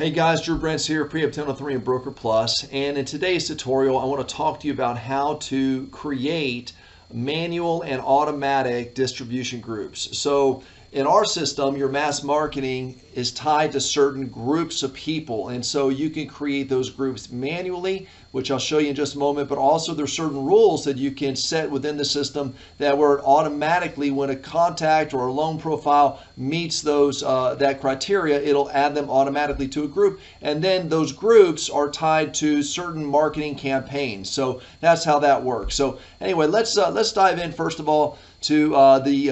Hey guys, Drew Brents here, Pre-Op 1003 and Broker Plus, and in today's tutorial I want to talk to you about how to create manual and automatic distribution groups. So in our system, your mass marketing is tied to certain groups of people, and so you can create those groups manually, which I'll show you in just a moment, but also there's certain rules that you can set within the system that where it automatically, when a contact or a loan profile meets those that criteria, it'll add them automatically to a group, and then those groups are tied to certain marketing campaigns. So that's how that works. So anyway, let's dive in first of all to the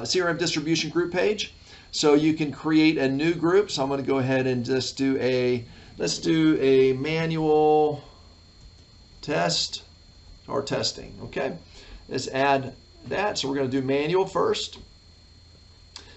CRM distribution group page. So you can create a new group. So I'm going to go ahead and just do let's do a manual test or testing. Okay, let's add that. So we're going to do manual first.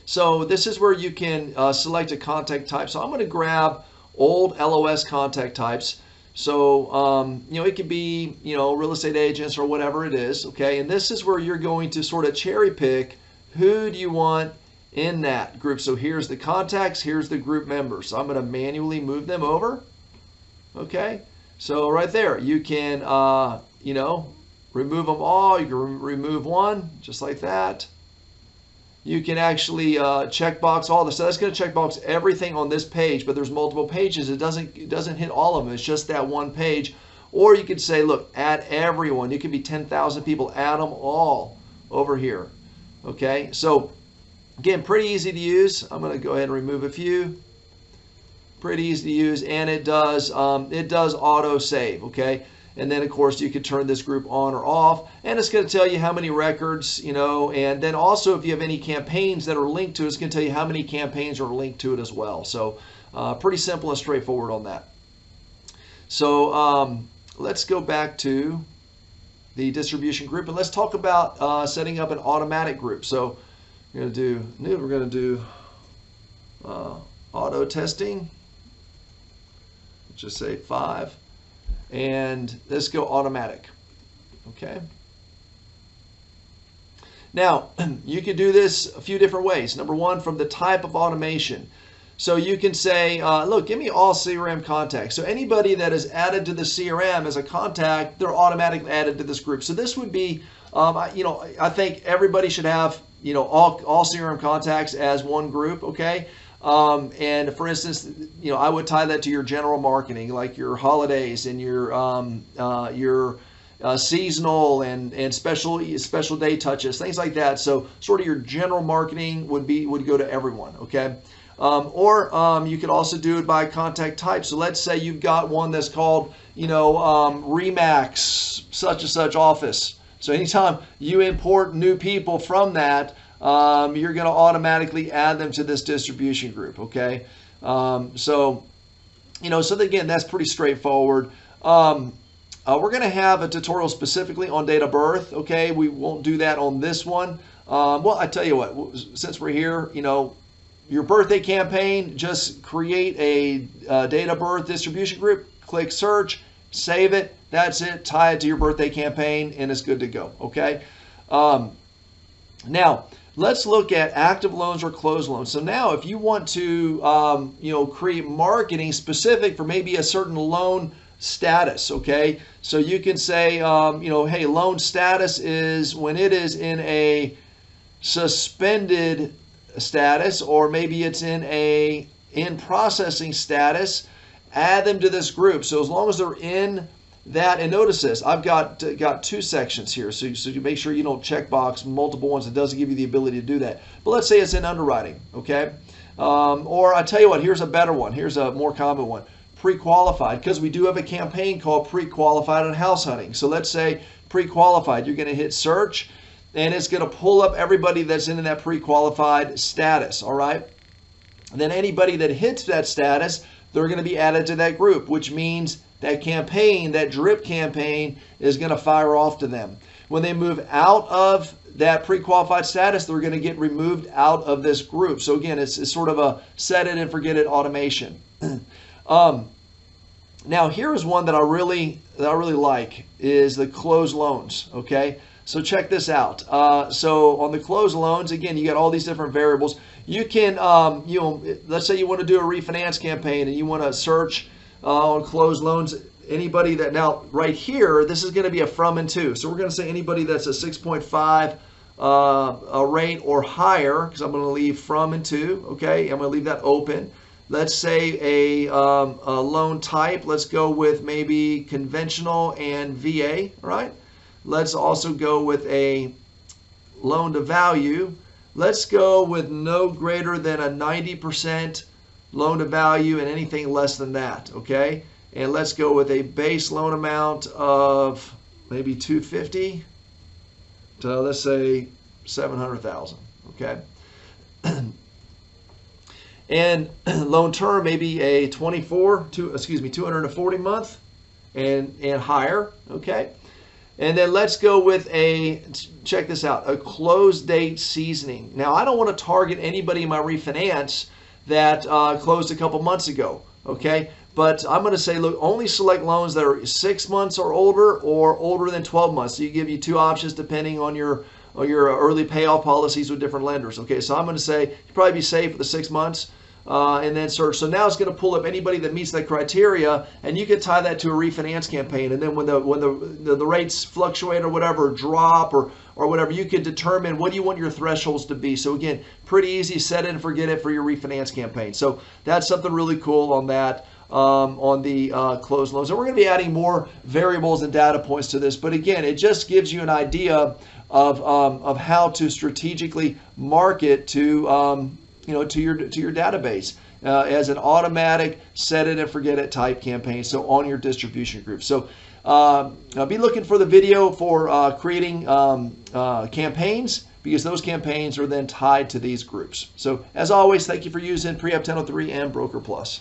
So this is where you can select a contact type. So I'm going to grab old LOS contact types. So, it could be, real estate agents or whatever it is. Okay. And this is where you're going to sort of cherry pick who do you want in that group. So here's the contacts, here's the group members. So I'm going to manually move them over. Okay. So right there, you can, remove them all. You can remove one just like that. You can actually checkbox all this. So that's going to checkbox everything on this page, but there's multiple pages. It doesn't hit all of them. It's just that one page. Or you could say, look, add everyone. It could be 10,000 people. Add them all over here. Okay. So again, pretty easy to use. I'm going to go ahead and remove a few. Pretty easy to use, and it does auto save. Okay. And then, of course, you could turn this group on or off, and it's going to tell you how many records, and then also if you have any campaigns that are linked to it, it's going to tell you how many campaigns are linked to it as well. So pretty simple and straightforward on that. So let's go back to the distribution group, and let's talk about setting up an automatic group. So we're going to do auto testing. Let's just say 5. And let's go automatic. Okay. Now, you can do this a few different ways. Number one, from the type of automation. So you can say, look, give me all CRM contacts. So anybody that is added to the CRM as a contact, they're automatically added to this group. So this would be, I think everybody should have, all CRM contacts as one group. Okay. And for instance, I would tie that to your general marketing, like your holidays and your seasonal and special day touches, things like that. So sort of your general marketing would go to everyone. Okay. Or you could also do it by contact type. So let's say you've got one that's called, Remax such and such office. So anytime you import new people from that, you're going to automatically add them to this distribution group. Okay. So again, that's pretty straightforward. We're going to have a tutorial specifically on date of birth. Okay. We won't do that on this one. Well, I tell you what, since we're here, your birthday campaign, just create a date of birth distribution group, click search, save it. That's it. Tie it to your birthday campaign and it's good to go. Okay. Now, let's look at active loans or closed loans. So now if you want to, create marketing specific for maybe a certain loan status, okay? So you can say, hey, loan status is when it is in a suspended status, or maybe it's in processing status, add them to this group. So as long as they're in that, and notice this, I've got 2 sections here, so you make sure you don't checkbox multiple ones. It doesn't give you the ability to do that. But let's say it's in underwriting, okay? Or I tell you what, here's a better one. Here's a more common one, pre-qualified, because we do have a campaign called pre-qualified on house hunting. So let's say pre-qualified, you're going to hit search, and it's going to pull up everybody that's in that pre-qualified status, all right? And then anybody that hits that status, they're going to be added to that group, which means that campaign, that drip campaign, is going to fire off to them. When they move out of that pre-qualified status, they're going to get removed out of this group. So again, it's sort of a set it and forget it automation. Now here's one that I really like, is the closed loans. Okay, So check this out. So on the closed loans, again, you got all these different variables. You can, let's say you want to do a refinance campaign and you want to search on closed loans. Anybody that now right here, this is going to be a from and to. So we're going to say anybody that's a 6.5 a rate or higher, because I'm going to leave from and to. Okay, I'm going to leave that open. Let's say a loan type. Let's go with maybe conventional and VA. Right. Let's also go with a loan to value. Let's go with no greater than a 90% loan to value and anything less than that. Okay. And let's go with a base loan amount of maybe 250 to, let's say, 700,000. Okay. And loan term maybe a 240 month and higher. Okay. And then let's go with check this out, a close date seasoning. Now, I don't want to target anybody in my refinance that closed a couple months ago. Okay. But I'm going to say, look, only select loans that are 6 months or older than 12 months. So you give you two options depending on your early payoff policies with different lenders. Okay, so I'm going to say you'd probably be safe for the 6 months and then search. So now it's going to pull up anybody that meets that criteria, and you can tie that to a refinance campaign. And then when the rates fluctuate or whatever, drop or whatever, you can determine what do you want your thresholds to be. So again, pretty easy, set it and forget it for your refinance campaign. So that's something really cool on that. On the closed loans. And we're going to be adding more variables and data points to this. But again, it just gives you an idea of how to strategically market to your database as an automatic set it and forget it type campaign. So on your distribution group. So be looking for the video for creating campaigns, because those campaigns are then tied to these groups. So as always, thank you for using Pre-Up 1003 and Broker Plus.